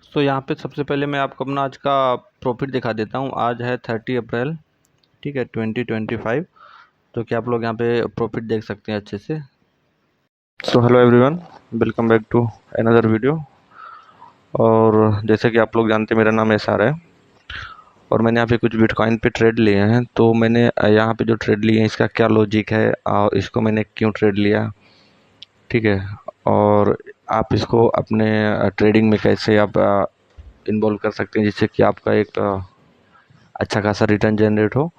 तो यहाँ पे सबसे पहले मैं आपको अपना आज का प्रॉफिट दिखा देता हूँ। आज है 30 अप्रैल, ठीक है, 2025। तो कि आप लोग यहाँ पे प्रॉफिट देख सकते हैं अच्छे से। So hello everyone, welcome back to another video. और जैसे कि आप लोग जानते हैं, मेरा नाम एसआर है और मैंने यहाँ पे कुछ बिटकॉइन पे ट्रेड लिए हैं। तो मैंने यहाँ पे जो ट्रेड लिए हैं इसका क्या लॉजिक है और इसको मैंने क्यों ट्रेड लिया, ठीक है, और आप इसको अपने ट्रेडिंग में कैसे आप इन्वॉल्व कर सकते हैं जिससे कि आपका एक अच्छा खासा रिटर्न जनरेट हो।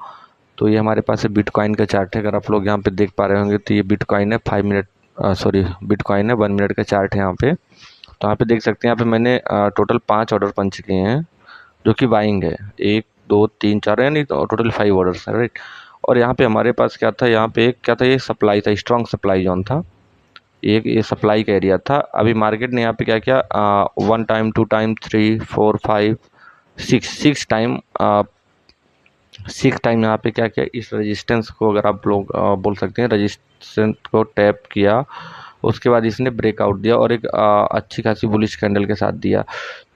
तो ये हमारे पास है बिटकॉइन का चार्ट है। अगर आप लोग यहाँ पे देख पा रहे होंगे तो ये बिटकॉइन है 5 मिनट, सॉरी, बिटकॉइन है 1 मिनट का चार्ट है यहाँ पे। तो यहाँ पे देख सकते हैं, यहाँ पे मैंने टोटल 5 ऑर्डर पंच किए हैं जो कि बाइंग है। 1 2 3 4 यानी टोटल 5 ऑर्डर्स है, राइट। और यहाँ पे हमारे पास क्या था, यहाँ पे एक क्या था, ये सप्लाई था, स्ट्रॉन्ग सप्लाई जोन था। एक ये सप्लाई का एरिया था। अभी मार्केट ने यहाँ पे क्या किया, 1 टाइम 2 टाइम 3 4 5 6 टाइम, 6 टाइम यहाँ पे क्या किया, इस रेजिस्टेंस को, अगर आप लोग बोल सकते हैं, रेजिस्टेंस को टैप किया। उसके बाद इसने ब्रेकआउट दिया और एक अच्छी खासी बुलिश कैंडल के साथ दिया।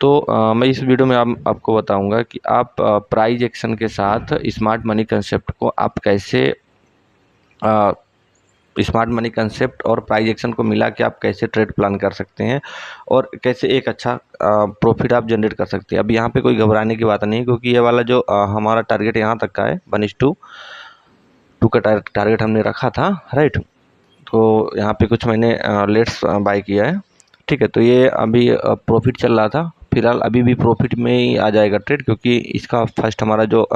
तो मैं इस वीडियो में आपको बताऊंगा कि आप प्राइस एक्शन के साथ स्मार्ट मनी कंसेप्ट को आप कैसे, स्मार्ट मनी कंसेप्ट और प्राइस एक्शन को मिला के आप कैसे ट्रेड प्लान कर सकते हैं और कैसे एक अच्छा प्रॉफिट आप जनरेट कर सकते हैं। अब यहाँ पे कोई घबराने की बात नहीं है, क्योंकि ये वाला जो हमारा टारगेट यहाँ तक का है 1:2 का टारगेट हमने रखा था, राइट। तो यहाँ पे कुछ मैंने लेट्स बाय किया है, ठीक है। तो ये अभी प्रॉफिट चल रहा था, फिलहाल अभी भी प्रॉफिट में ही आ जाएगा ट्रेड, क्योंकि इसका फर्स्ट हमारा जो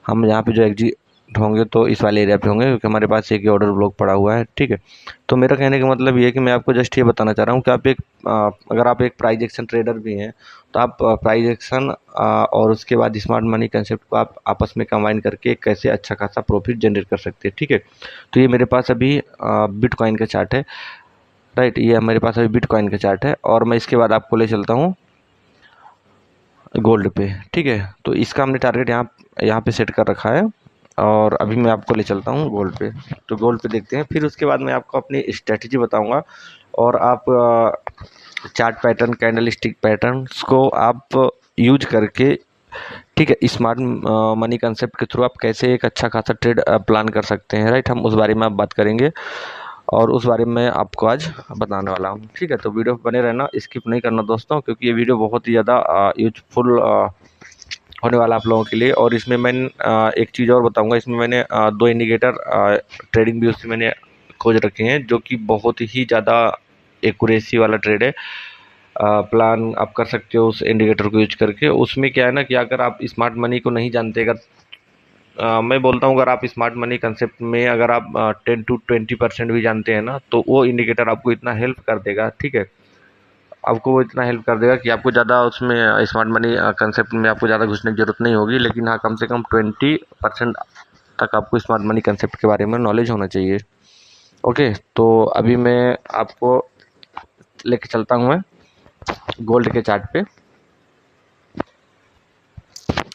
हम यहाँ पे जो एग्जिट होंगे तो इस वाले एरिया पे होंगे, क्योंकि हमारे पास एक ही ऑर्डर ब्लॉक पड़ा हुआ है, ठीक है। तो मेरा कहने का मतलब ये है कि मैं आपको जस्ट ये बताना चाह रहा हूँ कि आप एक अगर आप एक प्राइस एक्शन ट्रेडर भी हैं तो आप प्राइस एक्शन और उसके बाद स्मार्ट मनी कंसेप्ट को आप आपस में कंबाइन करके कैसे अच्छा खासा प्रॉफिट जनरेट कर सकते हैं, ठीक है। तो ये मेरे पास अभी बिटकॉइन का चार्ट है, राइट। ये मेरे पास अभी बिटकॉइन का चार्ट है और मैं इसके बाद आपको ले चलता हूँ गोल्ड पे, ठीक है। तो इसका हमने टारगेट यहाँ पे सेट कर रखा है और अभी मैं आपको ले चलता हूँ गोल्ड पे। तो गोल्ड पे देखते हैं, फिर उसके बाद मैं आपको अपनी स्ट्रेटजी बताऊंगा और आप chart pattern, candle stick patterns को आप यूज करके, ठीक है, स्मार्ट मनी कंसेप्ट के थ्रू आप कैसे एक अच्छा खासा ट्रेड प्लान कर सकते हैं, राइट। हम उस बारे में आप बात करेंगे और उस बारे में आपको आज बताने वाला हूँ, ठीक है। तो वीडियो बने रहना, स्किप नहीं करना दोस्तों, क्योंकि ये वीडियो बहुत ही ज़्यादा यूजफुल होने वाला आप लोगों के लिए। और इसमें मैं एक चीज़ और बताऊंगा, इसमें मैंने 2 इंडिकेटर ट्रेडिंग व्यू से मैंने खोज रखे हैं जो कि बहुत ही ज़्यादा एक्यूरेसी वाला ट्रेड है। प्लान आप कर सकते हो उस इंडिकेटर को यूज करके। उसमें क्या है ना कि अगर आप स्मार्ट मनी को नहीं जानते, अगर मैं बोलता हूँ अगर आप स्मार्ट मनी कंसेप्ट में अगर आप 10 to 20% भी जानते हैं ना, तो वो इंडिकेटर आपको इतना हेल्प कर देगा, ठीक है। आपको वो इतना हेल्प कर देगा कि आपको ज़्यादा उसमें स्मार्ट मनी कंसेप्ट में आपको ज़्यादा घुसने की ज़रूरत नहीं होगी, लेकिन हाँ, कम से कम 20% तक आपको स्मार्ट मनी कंसेप्ट के बारे में नॉलेज होना चाहिए। ओके, तो अभी मैं आपको लेके चलता हूँ मैं गोल्ड के चार्ट पे।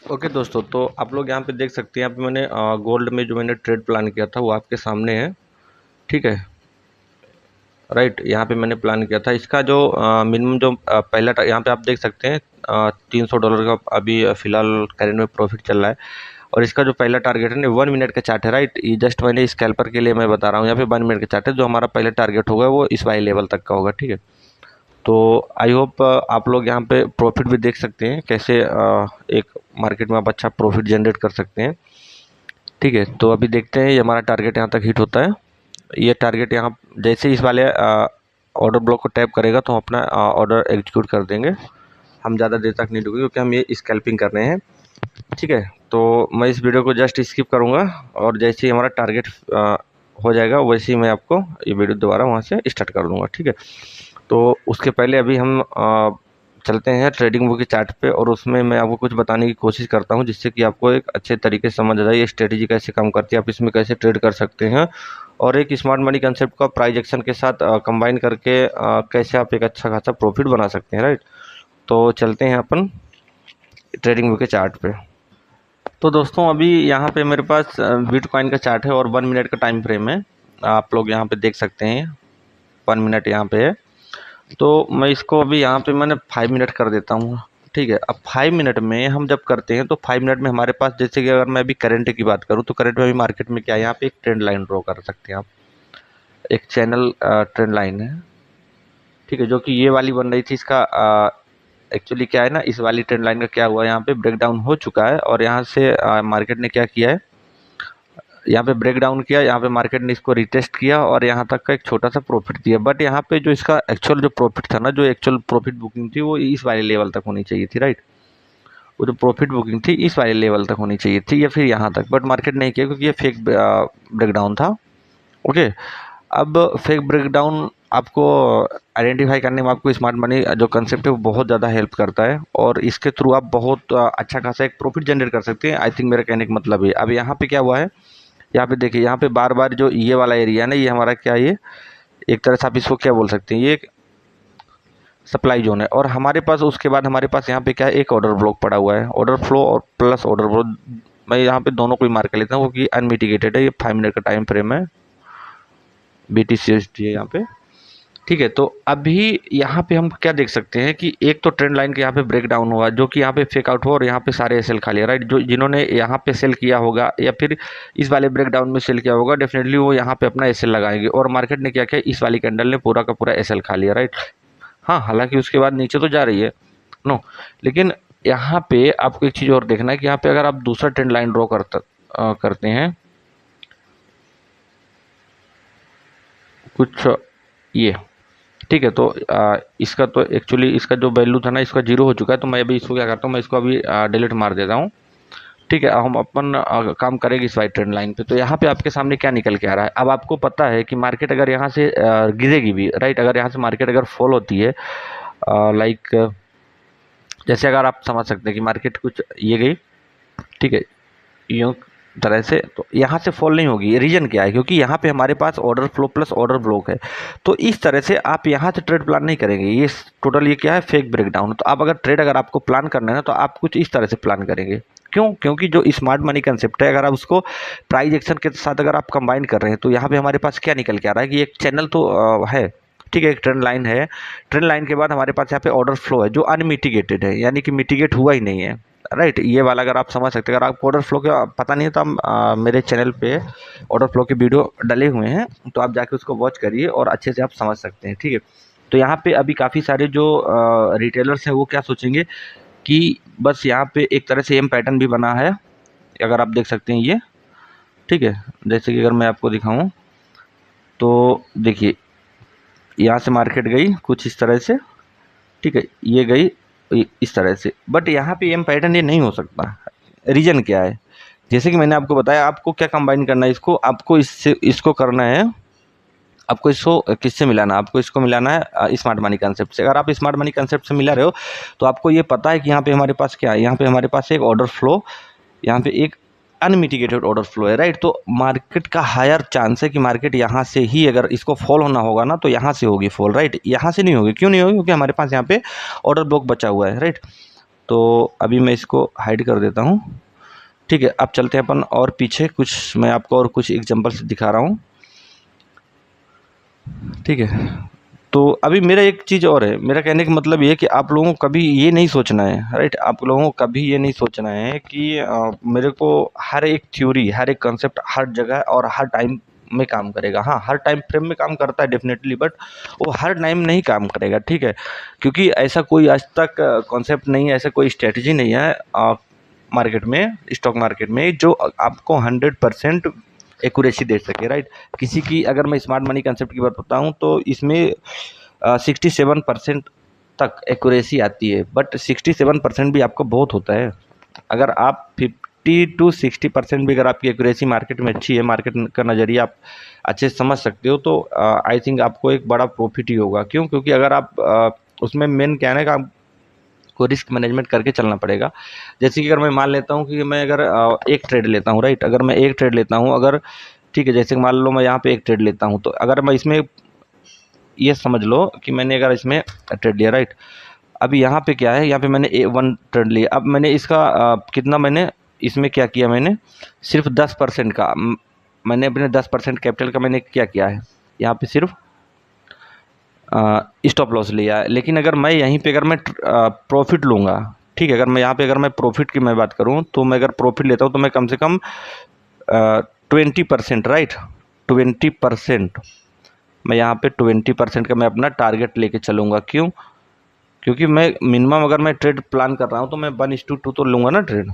ओके दोस्तों, तो आप लोग यहाँ पे देख सकते हैं, यहाँ पे मैंने गोल्ड में जो मैंने ट्रेड प्लान किया था वो आपके सामने है, ठीक है, राइट। यहाँ पे मैंने प्लान किया था इसका जो मिनिमम जो पहला यहाँ पे आप देख सकते हैं $300 का अभी फिलहाल करेंट में प्रॉफिट चल रहा है। और इसका जो पहला टारगेट है ना 1 मिनट का चार्ट है, राइट। ये जस्ट मैंने स्कैल्पर के लिए मैं बता रहा हूँ, यहाँ पे 1 मिनट का चार्ट है। जो हमारा पहला टारगेट होगा वो इस वाले लेवल तक का होगा, ठीक है। तो आई होप आप लोग यहाँ पे प्रॉफिट भी देख सकते हैं कैसे एक मार्केट में आप अच्छा प्रॉफिट जनरेट कर सकते हैं, ठीक है। तो अभी देखते हैं ये हमारा टारगेट यहाँ तक हिट होता है। ये टारगेट यहाँ जैसे इस वाले ऑर्डर ब्लॉक को टैप करेगा तो हम अपना ऑर्डर एग्जीक्यूट कर देंगे। हम ज़्यादा देर तक नहीं रुकेंगे क्योंकि हम ये स्कैल्पिंग कर रहे हैं, ठीक है। तो मैं इस वीडियो को जस्ट स्किप करूँगा और जैसे ही हमारा टारगेट हो जाएगा वैसे ही मैं आपको ये वीडियो दोबारा वहाँ से स्टार्ट कर दूँगा, ठीक है। तो उसके पहले अभी हम चलते हैं ट्रेडिंग व्यू के चार्ट पे और उसमें मैं आपको कुछ बताने की कोशिश करता हूं जिससे कि आपको एक अच्छे तरीके से समझ आ जाए ये स्ट्रेटेजी कैसे काम करती है, आप इसमें कैसे ट्रेड कर सकते हैं और एक स्मार्ट मनी कंसेप्ट का प्राइस एक्शन के साथ कंबाइन करके कैसे आप एक अच्छा खासा प्रॉफिट बना सकते हैं, राइट। तो चलते हैं अपन ट्रेडिंग व्यू के चार्ट पे। तो दोस्तों अभी यहाँ पे मेरे पास बिटकॉइन का चार्ट है और 1 मिनट का टाइम फ्रेम है। आप लोग यहाँ पे देख सकते हैं 1 मिनट यहाँ पे है। तो मैं इसको अभी यहाँ पे मैंने 5 मिनट कर देता हूँ। ठीक है, अब 5 मिनट में हम जब करते हैं तो 5 मिनट में हमारे पास, जैसे कि अगर मैं अभी करंट की बात करूँ तो करंट में अभी मार्केट में क्या है, यहाँ पे एक ट्रेंड लाइन ड्रॉ कर सकते हैं आप, एक चैनल ट्रेंड लाइन है। ठीक है, जो कि ये वाली बन रही थी, इसका एक्चुअली क्या है ना, इस वाली ट्रेंड लाइन का क्या हुआ, यहाँ पे ब्रेक डाउन हो चुका है और यहाँ से मार्केट ने क्या किया है, यहाँ पे ब्रेक डाउन किया, यहाँ पे मार्केट ने इसको रिटेस्ट किया और यहाँ तक का एक छोटा सा प्रॉफिट दिया। बट यहाँ पे जो इसका एक्चुअल जो प्रॉफिट था ना, जो एक्चुअल प्रॉफिट बुकिंग थी वो इस वाले लेवल तक होनी चाहिए थी, राइट। वो जो प्रॉफिट बुकिंग थी इस वाले लेवल तक होनी चाहिए थी या फिर यहाँ तक, बट मार्केट नहीं किया क्योंकि ये फेक ब्रेक डाउन था। ओके, अब फेक ब्रेक डाउन आपको आइडेंटिफाई करने में आपको स्मार्ट मनी जो कंसेप्ट है वो बहुत ज़्यादा हेल्प करता है और इसके थ्रू आप बहुत अच्छा खासा एक प्रॉफिट जनरेट कर सकते हैं। आई थिंक मेरा कहने का मतलब है। अब यहाँ पे क्या हुआ है, यहाँ पे देखिए, यहाँ पे बार बार जो ये वाला एरिया है ना, ये हमारा क्या है, ये एक तरह से आप इसको क्या बोल सकते हैं, ये एक सप्लाई जोन है। और हमारे पास उसके बाद हमारे पास यहाँ पे क्या है, एक ऑर्डर ब्लॉक पड़ा हुआ है, ऑर्डर फ्लो और प्लस ऑर्डर फ्लो। मैं यहाँ पे दोनों को ही मार्क कर लेता हूँ क्योंकि अनमिटिगेटेड है, ये 5 मिनट का टाइम फ्रेम है, BTCSD है यहाँ पे। ठीक है, तो अभी यहाँ पे हम क्या देख सकते हैं कि एक तो ट्रेंड लाइन के यहाँ पे ब्रेक डाउन हुआ, जो कि यहाँ पे फेक आउट हुआ और यहाँ पे सारे एसएल खा लिया, राइट। जो जिन्होंने यहाँ पे सेल किया होगा या फिर इस वाले ब्रेक डाउन में सेल किया होगा, डेफिनेटली वो यहाँ पे अपना एसएल लगाएंगे और मार्केट ने क्या किया, इस वाली कैंडल ने पूरा का पूरा एसएल खा लिया, राइट। हाँ, हालांकि उसके बाद नीचे तो जा रही है, नो, लेकिन यहाँ पे आपको एक चीज़ और देखना है कि यहाँ पे अगर आप दूसरा ट्रेंड लाइन ड्रॉ करते हैं कुछ ये, ठीक है, तो इसका तो एक्चुअली इसका जो वैल्यू था ना, इसका 0 हो चुका है। तो मैं अभी इसको क्या करता हूँ, मैं इसको अभी डिलीट मार देता हूँ। ठीक है, हम अपन काम करेंगे इस वाइट ट्रेंड लाइन पे। तो यहाँ पे आपके सामने क्या निकल के आ रहा है, अब आपको पता है कि मार्केट अगर यहाँ से गिरेगी भी, राइट, अगर यहाँ से मार्केट अगर फॉल होती है, लाइक जैसे अगर आप समझ सकते हैं कि मार्केट कुछ ये गई, ठीक है, यूँ तरह से, तो यहाँ से फॉल नहीं होगी। रीजन क्या है, क्योंकि यहाँ पे हमारे पास order flow plus order block है। तो इस तरह से आप यहाँ से ट्रेड प्लान नहीं करेंगे, ये टोटल ये क्या है, फेक ब्रेकडाउन। तो आप अगर ट्रेड अगर आपको प्लान करना है ना, तो आप कुछ इस तरह से प्लान करेंगे। क्यों? क्योंकि जो स्मार्ट मनी कंसेप्ट है, अगर आप उसको प्राइस एक्शन के साथ अगर आप कंबाइन कर रहे हैं, तो यहाँ पे हमारे पास क्या निकल के आ रहा है कि एक चैनल तो है, ठीक है, एक ट्रेंड लाइन है, ट्रेंड लाइन के बाद हमारे पास यहाँ पे ऑर्डर फ्लो है जो अनमिटिगेटेड है, यानी कि मिटिगेट हुआ ही नहीं है, राइट। ये वाला अगर आप समझ सकते हैं, अगर आपको ऑर्डर फ्लो का पता नहीं है तो हम मेरे चैनल पे ऑर्डर फ्लो के वीडियो डले हुए हैं, तो आप जाके उसको वॉच करिए और अच्छे से आप समझ सकते हैं, ठीक है। तो यहाँ पे अभी काफ़ी सारे जो रिटेलर्स हैं वो क्या सोचेंगे कि बस यहाँ पे एक तरह से एम पैटर्न भी बना है, अगर आप देख सकते हैं ये, ठीक है। जैसे कि अगर मैं आपको दिखाऊं तो देखिए, यहाँ से मार्केट गई कुछ इस तरह से, ठीक है, ये गई इस तरह से, बट यहाँ पे एम पैटर्न ये नहीं हो सकता। रीजन क्या है, जैसे कि मैंने आपको बताया, आपको क्या कंबाइन करना है, इसको आपको इससे इसको करना है, आपको इसको किससे मिलाना है, आपको इसको मिलाना है स्मार्ट मनी कंसेप्ट से। अगर आप स्मार्ट मनी कंसेप्ट से मिला रहे हो तो आपको ये पता है कि यहाँ पे हमारे पास क्या है, यहाँ पे हमारे पास एक ऑर्डर फ्लो, यहाँ पे एक अनमिटिगेटेड ऑर्डर फ्लो है, राइट। तो मार्केट का हायर चांस है कि मार्केट यहाँ से ही, अगर इसको फॉल होना होगा ना, तो यहाँ से होगी फॉल, राइट, यहाँ से नहीं होगी। क्यों नहीं होगी? क्योंकि हमारे पास यहाँ पे ऑर्डर ब्लॉक बचा हुआ है, राइट। तो अभी मैं इसको हाइड कर देता हूँ, ठीक है। अब चलते हैं अपन और पीछे, कुछ मैं आपको और कुछ एग्जांपल से दिखा रहा हूँ, ठीक है। तो अभी मेरा एक चीज़ और है, मेरा कहने का मतलब ये है कि आप लोगों को कभी ये नहीं सोचना है, राइट, आप लोगों को कभी ये नहीं सोचना है कि मेरे को हर एक थ्योरी, हर एक कंसेप्ट हर जगह और हर टाइम में काम करेगा। हाँ, हर टाइम फ्रेम में काम करता है डेफिनेटली, बट वो हर टाइम नहीं काम करेगा, ठीक है। क्योंकि ऐसा कोई आज तक कॉन्सेप्ट नहीं है, ऐसा कोई स्ट्रेटजी नहीं है मार्केट में, स्टॉक मार्केट में, जो आपको 100% एक्यूरेसी दे सके, राइट। किसी की, अगर मैं स्मार्ट मनी कंसेप्ट की बात बताऊँ तो इसमें 67% तक एक्यूरेसी आती है, बट 67% भी आपका बहुत होता है। अगर आप 50 to 60% भी अगर आपकी एक्यूरेसी मार्केट में अच्छी है, मार्केट का नज़रिया आप अच्छे से समझ सकते हो, तो आई थिंक आपको एक बड़ा प्रॉफिट ही होगा। क्यों? क्योंकि अगर आप उसमें मेन क्या है कि को रिस्क मैनेजमेंट करके चलना पड़ेगा। जैसे कि अगर मैं मान लेता हूँ कि मैं अगर एक ट्रेड लेता हूँ, राइट, अगर मैं एक ट्रेड लेता हूँ, अगर, ठीक है, जैसे मान लो मैं यहाँ पे एक ट्रेड लेता हूँ, तो अगर मैं इसमें ये समझ लो कि मैंने अगर इसमें ट्रेड लिया, राइट, अभी यहाँ पे क्या है, यहाँ पे मैंने A1 ट्रेड लिया। अब मैंने इसका कितना, मैंने इसमें क्या किया, मैंने सिर्फ 10% का, मैंने अपने 10% कैपिटल का मैंने क्या किया है, यहाँ पे सिर्फ स्टॉप लॉस लिया, लेकिन अगर मैं यहीं पे अगर मैं प्रॉफिट लूँगा, ठीक है, अगर मैं यहाँ पे अगर मैं प्रॉफिट की मैं बात करूँ तो मैं अगर प्रॉफिट लेता हूँ तो मैं कम से कम 20%, राइट, 20% मैं यहाँ पे 20% का मैं अपना टारगेट लेके चलूँगा। क्यों? क्योंकि मैं मिनिमम अगर मैं ट्रेड प्लान कर रहा हूँ तो मैं 1:2 तो लूँगा ना ट्रेड,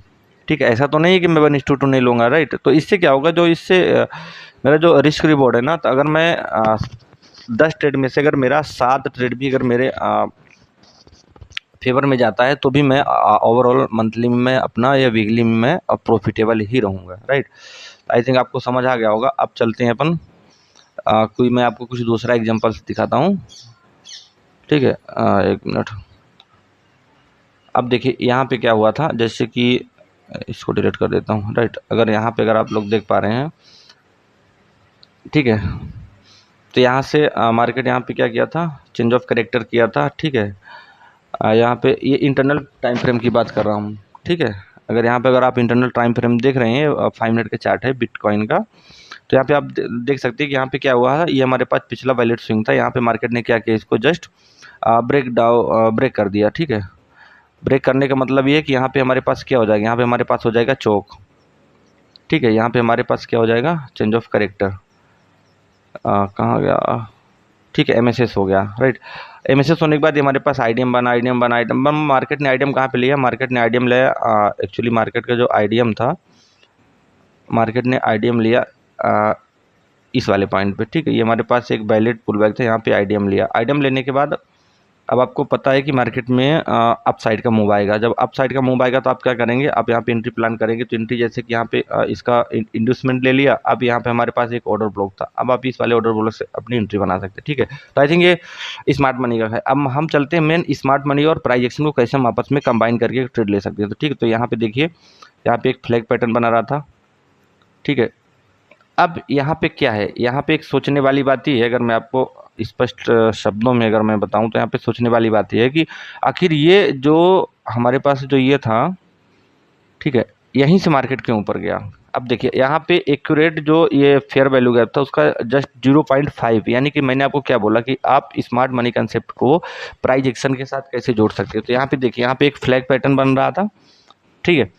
ठीक है, ऐसा तो नहीं है कि मैं 1:2 नहीं लूँगा, राइट। तो इससे क्या होगा, जो इससे मेरा जो रिस्क रिवॉर्ड है ना, तो अगर मैं 10 ट्रेड में से अगर मेरा 7 ट्रेड भी अगर मेरे फेवर में जाता है तो भी मैं ओवरऑल मंथली में मैं अपना या वीकली में मैं प्रॉफिटेबल ही रहूँगा, राइट। आई थिंक आपको समझ आ गया होगा। अब चलते हैं अपन कोई मैं आपको कुछ दूसरा एग्जांपल्स दिखाता हूँ, ठीक है। 1 मिनट। अब देखिए यहाँ पे क्या हुआ था, जैसे कि इसको डिलीट कर देता हूँ, राइट। अगर यहाँ पे अगर आप लोग देख पा रहे हैं, ठीक है, तो यहाँ से मार्केट यहाँ पे क्या किया था, चेंज ऑफ करेक्टर किया था, ठीक है। यहाँ पे ये इंटरनल टाइम फ्रेम की बात कर रहा हूँ, ठीक है। अगर यहाँ पे अगर आप इंटरनल टाइम फ्रेम देख रहे हैं, 5 मिनट का चार्ट है बिटकॉइन का, तो यहाँ पे आप देख सकते हैं कि यहाँ पे क्या हुआ है, ये हमारे पास पिछला वैलिड स्विंग था। यहाँ पे मार्केट ने क्या किया, इसको जस्ट ब्रेक कर दिया, ठीक है। ब्रेक करने का मतलब ये है कि यहाँ पे हमारे पास क्या हो जाएगा, यहाँ पे हमारे पास हो जाएगा चौक, ठीक है। यहाँ पे हमारे पास क्या हो जाएगा, चेंज ऑफ करेक्टर, कहाँ गया, ठीक है, एमएसएस हो गया, राइट। एमएसएस होने के बाद हमारे पास आईडीएम बना, मार्केट ने आईडीएम कहाँ पे लिया, मार्केट ने आईडीएम लिया, एक्चुअली मार्केट का जो आईडीएम था, मार्केट ने आईडीएम लिया इस वाले पॉइंट पे, ठीक है। ये हमारे पास एक वैलिड पुल बैक था, यहाँ पे आईडीएम लिया। आईडीएम लेने के बाद अब आपको पता है कि मार्केट में अप साइड का मूव आएगा। जब अप साइड का मूव आएगा तो आप क्या करेंगे, आप यहाँ पे एंट्री प्लान करेंगे। तो एंट्री जैसे कि यहाँ पे इसका इंड्यूसमेंट ले लिया, अब यहाँ पे हमारे पास एक ऑर्डर ब्लॉक था, अब आप इस वाले ऑर्डर ब्लॉक से अपनी एंट्री बना सकते हैं, ठीक है। तो आई थिंक ये स्मार्ट मनी का है। अब हम चलते हैं मेन स्मार्ट मनी और प्राइस एक्शन को कैसे हम आपस में कंबाइन करके ट्रेड ले सकते हैं। तो ठीक है, तो यहाँ पे देखिए, यहाँ पे एक फ्लैग पैटर्न बना रहा था, ठीक है। अब यहाँ पे क्या है, यहाँ पे एक सोचने वाली बात ही है, अगर मैं आपको स्पष्ट शब्दों में अगर मैं बताऊं तो यहाँ पे सोचने वाली बात ये है कि आखिर ये जो हमारे पास जो ये था, ठीक है, यहीं से मार्केट क्यों ऊपर गया। अब देखिए यहाँ पे एक्यूरेट जो ये फेयर वैल्यू गैप था उसका जस्ट 0.5, यानी कि मैंने आपको क्या बोला कि आप स्मार्ट मनी कंसेप्ट को प्राइस एक्शन के साथ कैसे जोड़ सकते हो। तो यहाँ पे देखिए, यहाँ पे एक फ्लैग पैटर्न बन रहा था, ठीक है,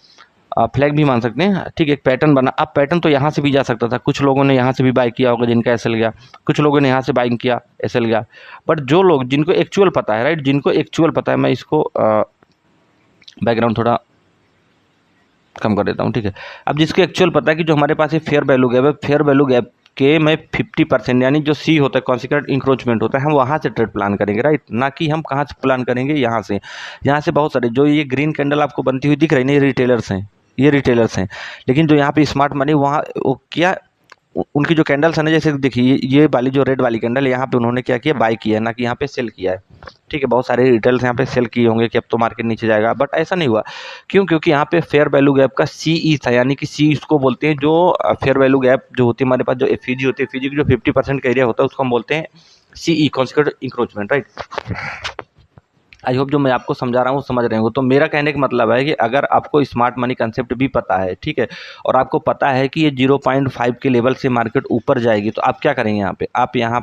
फ्लैग भी मान सकते हैं, ठीक है, एक पैटर्न बना। अब पैटर्न तो यहाँ से भी जा सकता था, कुछ लोगों ने यहाँ से भी बाई किया होगा जिनका एसएल गया, कुछ लोगों ने यहाँ से बाइंग किया, एसएल गया। बट जो लोग जिनको एक्चुअल पता है, राइट, जिनको एक्चुअल पता है, मैं इसको बैकग्राउंड थोड़ा कम कर देता हूँ, ठीक है। अब जिसको एक्चुअल पता है कि जो हमारे पास ये फेयर वैल्यू गैप है, फेयर वैल्यू गैप के में 50%, यानी जो सी होता है कॉन्सिक्वेंट इंक्रोचमेंट होता है, हम वहाँ से ट्रेड प्लान करेंगे, राइट, ना कि हम कहाँ से प्लान करेंगे, यहाँ से। यहाँ से बहुत सारे जो ये ग्रीन कैंडल आपको बनती हुई दिख रही है, ये रिटेलर्स हैं, ये रिटेलर्स हैं। लेकिन जो यहाँ पे स्मार्ट मनी, वहाँ वो क्या उनकी जो कैंडल्स है ना, जैसे देखिए ये वाली जो रेड वाली कैंडल, यहाँ पे उन्होंने क्या किया, बाय किया है, ना कि यहाँ पे सेल किया है, ठीक है। बहुत सारे रिटेल्स यहाँ पे सेल किए होंगे कि अब तो मार्केट नीचे जाएगा, बट ऐसा नहीं हुआ। क्यों? क्योंकि यहाँ पे फेयर वैल्यू गैप का सीई था, यानी कि सी इसको बोलते हैं, जो फेयर वैल्यू गैप जो होती है हमारे पास, जो एफईजी होती है, एफईजी की जो 50% का एरिया होता है उसको हम बोलते हैं CE, consequent encroachment, right. I hope जो मैं आपको समझा रहा हूँ समझ रहे हो। तो मेरा कहने का मतलब है कि अगर आपको स्मार्ट मनी कंसेप्ट भी पता है, ठीक है, और आपको पता है कि ये 0.5 के लेवल से मार्केट ऊपर जाएगी, तो आप क्या करेंगे, यहाँ पे आप यहाँ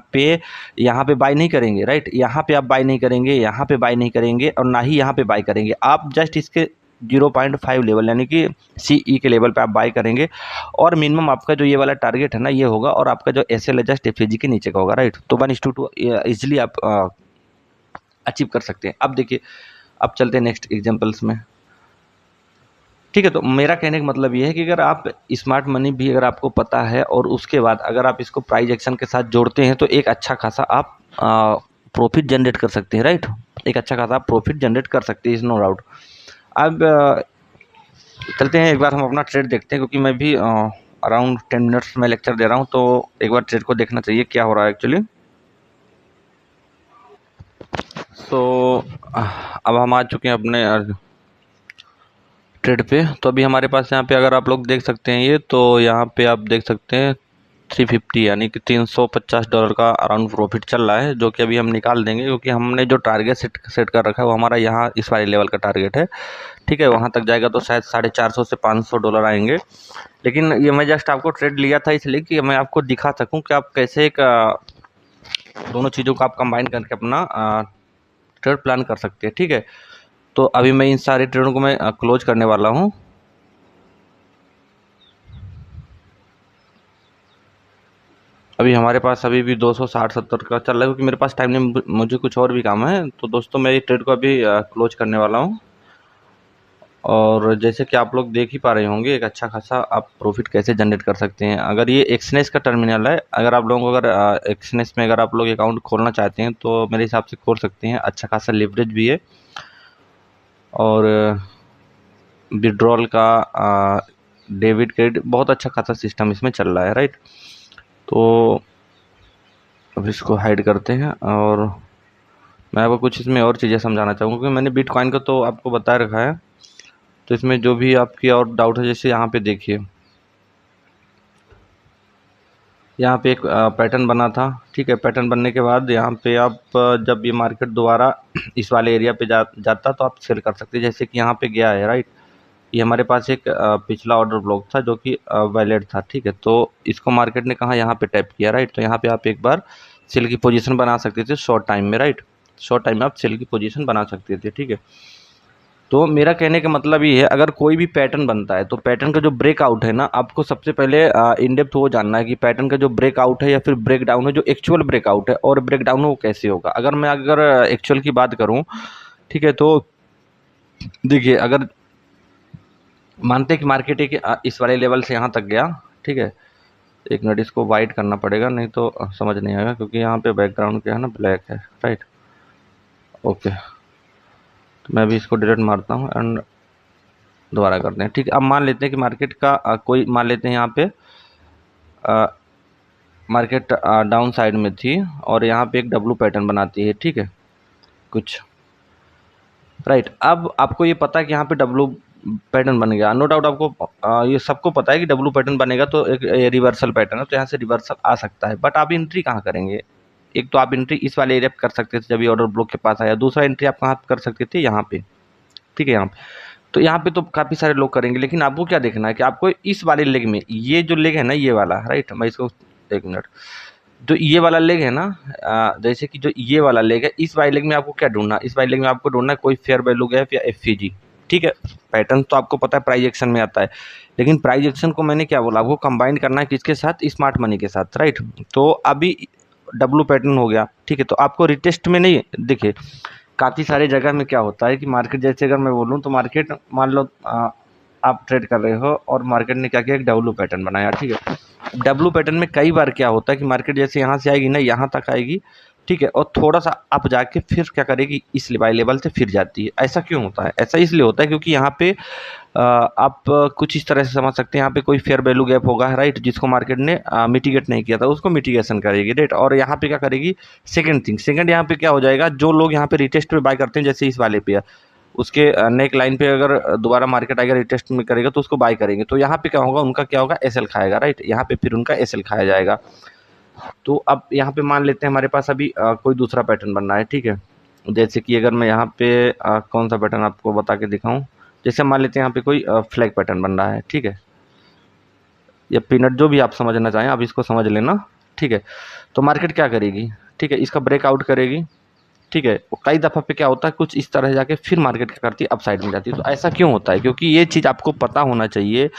पे बाय नहीं करेंगे, राइट। यहाँ पे आप बाय नहीं करेंगे, यहाँ पे बाय नहीं करेंगे, और ना ही यहाँ पे बाय करेंगे। आप जस्ट इसके 0.5 लेवल यानी कि सीई के लेवल पे आप बाय करेंगे, और मिनिमम आपका जो ये वाला टारगेट है ना, ये होगा, और आपका जो एसएल है जस्ट एफएजी के नीचे का होगा, राइट। तो 1:2 इजिली आप अचीव कर सकते हैं। अब देखिए, अब चलते हैं नेक्स्ट एग्जांपल्स में, ठीक है। तो मेरा कहने का मतलब ये है कि अगर आप स्मार्ट मनी भी अगर आपको पता है और उसके बाद अगर आप इसको प्राइस एक्शन के साथ जोड़ते हैं, तो एक अच्छा खासा आप प्रॉफिट जनरेट कर सकते हैं, राइट। एक अच्छा खासा आप प्रॉफिट जनरेट कर सकते हैं, इज नो डाउट। अब चलते हैं, एक बार हम अपना ट्रेड देखते हैं, क्योंकि मैं भी अराउंड 10 मिनट्स में लेक्चर दे रहा हूँ, तो एक बार ट्रेड को देखना चाहिए क्या हो रहा है एक्चुअली। तो अब हम आ चुके हैं अपने ट्रेड पे। तो अभी हमारे पास यहाँ पे अगर आप लोग देख सकते हैं ये, तो यहाँ पे आप देख सकते हैं 350 यानी कि $350 का अराउंड प्रॉफिट चल रहा है, जो कि अभी हम निकाल देंगे, क्योंकि हमने जो टारगेट सेट कर रखा है वो हमारा यहाँ इस वाले लेवल का टारगेट है, ठीक है। वहाँ तक जाएगा तो शायद $450 से $500 आएंगे। लेकिन ये मैं जस्ट आपको ट्रेड लिया था इसलिए कि मैं आपको दिखा सकूँ कि आप कैसे एक दोनों चीज़ों को आप कंबाइन करके अपना ट्रेड प्लान कर सकते हैं, ठीक है। तो अभी मैं इन सारे ट्रेडों को मैं क्लोज करने वाला हूँ। अभी हमारे पास अभी भी 260-70 का चल रहा है, क्योंकि मेरे पास टाइम नहीं, मुझे कुछ और भी काम है। तो दोस्तों मैं ये ट्रेड को अभी क्लोज करने वाला हूँ। और जैसे कि आप लोग देख ही पा रहे होंगे एक अच्छा खासा आप प्रॉफिट कैसे जनरेट कर सकते हैं। अगर ये एक्सनेस का टर्मिनल है, अगर आप लोगों को अगर एक्सनेस में अगर आप लोग अकाउंट खोलना चाहते हैं तो मेरे हिसाब से खोल सकते हैं। अच्छा खासा लिवरेज भी है और विड्रॉल का डेबिट क्रेडिट बहुत अच्छा खासा सिस्टम इसमें चल रहा है, राइट। तो अब इसको हाइड करते हैं और मैं आपको कुछ इसमें और चीज़ें समझाना चाहूँगा, क्योंकि मैंने बिटकॉइन का तो आपको बता रखा है। तो इसमें जो भी आपकी और डाउट है, जैसे यहाँ पे देखिए, यहाँ पे एक पैटर्न बना था, ठीक है। पैटर्न बनने के बाद यहाँ पे आप जब ये मार्केट दोबारा इस वाले एरिया पे जाता तो आप सेल कर सकते हैं, जैसे कि यहाँ पे गया है, राइट। ये हमारे पास एक पिछला ऑर्डर ब्लॉक था जो कि वैलिड था, ठीक है। तो इसको मार्केट ने कहा यहाँ पे टैप किया, राइट। तो यहाँ पे आप एक बार सेल की पोजीशन बना सकते थे शॉर्ट टाइम में, राइट। शॉर्ट टाइम में आप सेल की पोजीशन बना सकते थे, ठीक है। तो मेरा कहने का मतलब ये है, अगर कोई भी पैटर्न बनता है तो पैटर्न का जो ब्रेकआउट है ना, आपको सबसे पहले इन डेप्थ वो जानना है कि पैटर्न का जो ब्रेकआउट है या फिर ब्रेक डाउन है, जो एक्चुअल ब्रेकआउट है और ब्रेक डाउन है वो कैसे होगा। अगर एक्चुअल की बात करूं, ठीक है, तो देखिए, अगर मानते हैं कि मार्केट एक इस वाले लेवल से यहाँ तक गया, ठीक है। एक मिनट, इसको वाइट करना पड़ेगा नहीं तो समझ नहीं आएगा, क्योंकि यहाँ पे बैकग्राउंड क्या है ना, ब्लैक है, राइट। ओके, तो मैं अभी इसको डिलीट मारता हूँ एंड दोबारा करते हैं, ठीक है। अब मान लेते हैं कि मार्केट का कोई मान लेते हैं यहाँ पे मार्केट डाउन साइड में थी और यहाँ पे एक डब्लू पैटर्न बनाती है, ठीक है, कुछ, राइट। अब आपको ये पता है कि यहाँ पे डब्लू पैटर्न बन गया, नो डाउट आपको ये सबको पता है कि डब्लू पैटर्न बनेगा तो एक रिवर्सल पैटर्न है, तो यहाँ से रिवर्सल आ सकता है। बट आप एंट्री कहाँ करेंगे? एक तो आप एंट्री इस वाले एरिया पे कर सकते थे जब ये ऑर्डर ब्लॉक के पास आया, दूसरा एंट्री आप कहाँ कर सकते थे? यहाँ पे, ठीक है, यहाँ पे। तो यहाँ पे तो काफ़ी सारे लोग करेंगे, लेकिन आपको क्या देखना है कि आपको इस वाले लेग में, ये जो लेग है ना, ये वाला, राइट, मैं इसको एक मिनट, जो ये वाला लेग है ना, जैसे कि जो ये वाला लेग है, इस वाले लेग में आपको क्या ढूंढना, इस वाले लेग में आपको ढूंढना है कोई फेयर वैल्यू गैप या एफईजी, ठीक है। पैटर्न तो आपको पता है प्राइस एक्शन में आता है, लेकिन प्राइस एक्शन को मैंने क्या बोला, आपको कंबाइन करना है किसके साथ? स्मार्ट मनी के साथ, राइट। तो अभी डब्लू पैटर्न हो गया, ठीक है। तो आपको रिटेस्ट में नहीं, देखिए काफ़ी सारे जगह में क्या होता है कि मार्केट, जैसे अगर मैं बोलूँ तो मार्केट मान लो आप ट्रेड कर रहे हो और मार्केट ने क्या किया, एक डब्लू पैटर्न बनाया, ठीक है। डब्लू पैटर्न में कई बार क्या होता है कि मार्केट जैसे यहाँ से आएगी ना, यहाँ तक आएगी, ठीक है, और थोड़ा सा अप जाके फिर क्या करेगी, इस लेवल से फिर जाती है। ऐसा क्यों होता है? ऐसा इसलिए होता है क्योंकि यहाँ पे आप कुछ इस तरह से समझ सकते हैं, यहाँ पे कोई फेयर वैल्यू गैप होगा, राइट, जिसको मार्केट ने मिटिगेट नहीं किया था, उसको मिटिगेशन करेगी, राइट। और यहाँ पे क्या करेगी, सेकंड यहाँ पे क्या हो जाएगा, जो लोग यहाँ पे रिटेस्ट पे बाय करते हैं, जैसे इस वाले पे, उसके नेक लाइन पे अगर दोबारा मार्केट आएगा रिटेस्ट में करेगा तो उसको बाय करेंगे, तो यहाँ पे क्या होगा, उनका क्या होगा, एसएल खाएगा, राइट। यहाँ पे फिर उनका एसएल खाया जाएगा। तो अब यहाँ पे मान लेते हैं हमारे पास अभी कोई दूसरा पैटर्न बन रहा है, ठीक है। जैसे कि अगर मैं यहाँ पे कौन सा पैटर्न आपको बता के दिखाऊं, जैसे मान लेते हैं यहाँ पे कोई फ्लैग पैटर्न बन रहा है, ठीक है, या पीनट, जो भी आप समझना चाहें आप इसको समझ लेना, ठीक है। तो मार्केट क्या करेगी, ठीक है, इसका ब्रेकआउट करेगी, ठीक है। कई दफ़ा पे क्या होता है, कुछ इस तरह जाके फिर मार्केट क्या करती है, अप साइड में जाती है। तो ऐसा क्यों होता है? क्योंकि ये चीज़ आपको पता होना चाहिए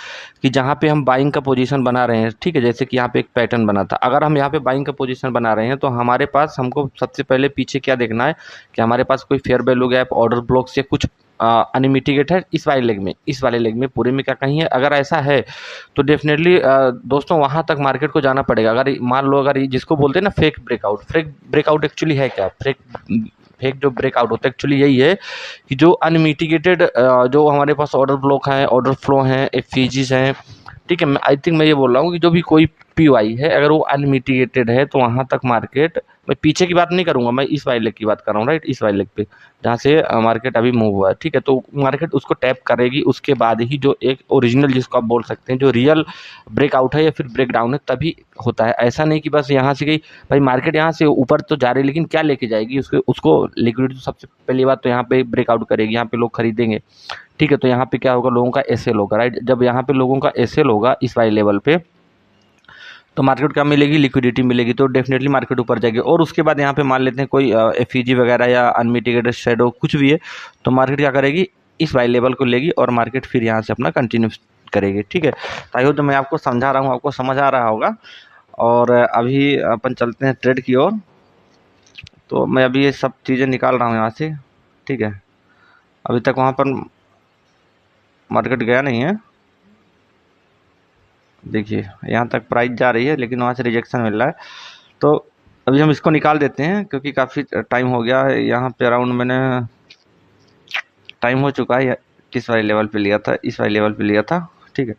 कि जहाँ पे हम बाइंग का पोजीशन बना रहे हैं, ठीक है, जैसे कि यहाँ पे एक पैटर्न बना था, अगर हम यहाँ पे बाइंग का पोजीशन बना रहे हैं तो हमारे पास, हमको सबसे पहले पीछे क्या देखना है कि हमारे पास कोई fair value gap, order blocks या कुछ अनमिटिगेट है इस वाले लेग में पूरे में क्या कहीं है। अगर ऐसा है तो डेफिनेटली दोस्तों वहाँ तक मार्केट को जाना पड़ेगा। अगर मान लो, अगर जिसको बोलते हैं ना फेक ब्रेकआउट एक्चुअली है क्या? फेक जो ब्रेकआउट होता है एक्चुअली यही है कि जो अनमिटिगेटेड, जो हमारे पास ऑर्डर ब्लॉक है, ऑर्डर फ्लो हैं, एफईजीज हैं, ठीक है। आई थिंक मैं ये बोल रहा हूँ कि जो भी कोई पीवाई है, अगर वो अनमिटिगेटेड है तो वहाँ तक मार्केट, मैं पीछे की बात नहीं करूँगा, मैं इस वाले लेग की बात कर रहा हूँ, राइट, इस वाले लेग पे जहाँ से मार्केट अभी मूव हुआ है, ठीक है। तो मार्केट उसको टैप करेगी, उसके बाद ही जो एक ओरिजिनल, जिसको आप बोल सकते हैं जो रियल ब्रेकआउट है या फिर ब्रेक डाउन है, तभी होता है। ऐसा नहीं कि बस यहाँ से गई भाई मार्केट, यहाँ से ऊपर तो जा रही है लेकिन क्या लेके जाएगी, उसको लिक्विडिटी, सबसे पहली बात तो यहाँ पे ब्रेकआउट करेगी, यहाँ पे लोग खरीदेंगे, ठीक है। तो यहाँ पे क्या होगा, लोगों का एसएल होगा, राइट। जब यहाँ पे लोगों का एसएल होगा इस वाले लेवल पे, तो मार्केट क्या मिलेगी, लिक्विडिटी मिलेगी, तो डेफिनेटली मार्केट ऊपर जाएगी। और उसके बाद यहाँ पे मान लेते हैं कोई एफईजी वगैरह या अनमिटिगेटेड शेडो कुछ भी है, तो मार्केट क्या करेगी, इस वाई लेवल को लेगी और मार्केट फिर यहाँ से अपना कंटिन्यू करेगी। ठीक है, तो आई होप जो मैं आपको समझा रहा हूँ आपको समझ आ रहा होगा। और अभी अपन चलते हैं ट्रेड की ओर। तो मैं अभी ये सब चीज़ें निकाल रहा हूँ यहाँ से। ठीक है, अभी तक वहाँ पर मार्केट गया नहीं है, देखिए यहाँ तक प्राइस जा रही है लेकिन वहाँ से रिजेक्शन मिल रहा है। तो अभी हम इसको निकाल देते हैं क्योंकि काफ़ी टाइम हो गया है यहाँ पे, अराउंड मैंने टाइम हो चुका है। किस वाले लेवल पे लिया था, इस वाले लेवल पे लिया था। ठीक है,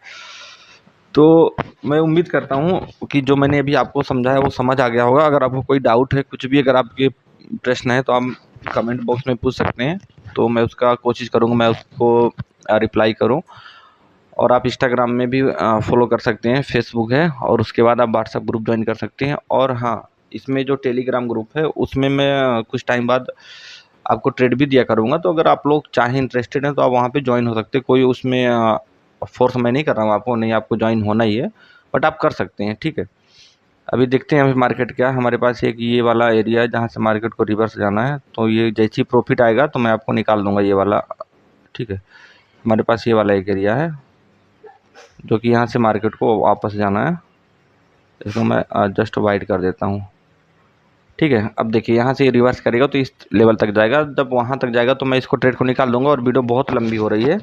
तो मैं उम्मीद करता हूँ कि जो मैंने अभी आपको समझा है वो समझ आ गया होगा। अगर आपको कोई डाउट है, कुछ भी अगर आपके प्रश्न है तो आप कमेंट बॉक्स में पूछ सकते हैं, तो मैं उसका कोशिश करूँगा मैं उसको रिप्लाई करूँ। और आप इंस्टाग्राम में भी फॉलो कर सकते हैं, फेसबुक है, और उसके बाद आप व्हाट्सएप ग्रुप ज्वाइन कर सकते हैं। और हाँ, इसमें जो टेलीग्राम ग्रुप है उसमें मैं कुछ टाइम बाद आपको ट्रेड भी दिया करूँगा, तो अगर आप लोग चाहें, इंटरेस्टेड हैं, तो आप वहाँ पे ज्वाइन हो सकते हैं। कोई उसमें फोर्स मैं नहीं कर रहा हूँ आपको, नहीं आपको ज्वाइन होना ही है, बट आप कर सकते हैं। ठीक है, अभी देखते हैं अभी मार्केट क्या है। हमारे पास एक ये वाला एरिया है जहाँ से मार्केट को रिवर्स जाना है, तो ये जैसे ही प्रॉफिट आएगा तो मैं आपको निकाल दूंगा ये वाला। ठीक है, हमारे पास ये वाला एक एरिया है जो कि यहाँ से मार्केट को वापस जाना है। इसको मैं जस्ट वाइड कर देता हूँ। ठीक है, अब देखिए यहाँ से रिवर्स करेगा तो इस लेवल तक जाएगा, जब वहाँ तक जाएगा तो मैं इसको ट्रेड को निकाल दूंगा। और वीडियो बहुत लंबी हो रही है,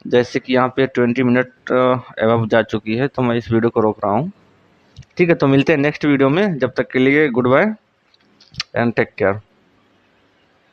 जैसे कि यहाँ पे 20 मिनट एबव जा चुकी है, तो मैं इस वीडियो को रोक रहा हूँ। ठीक है, तो मिलते हैं नेक्स्ट वीडियो में, जब तक के लिए goodbye and take care.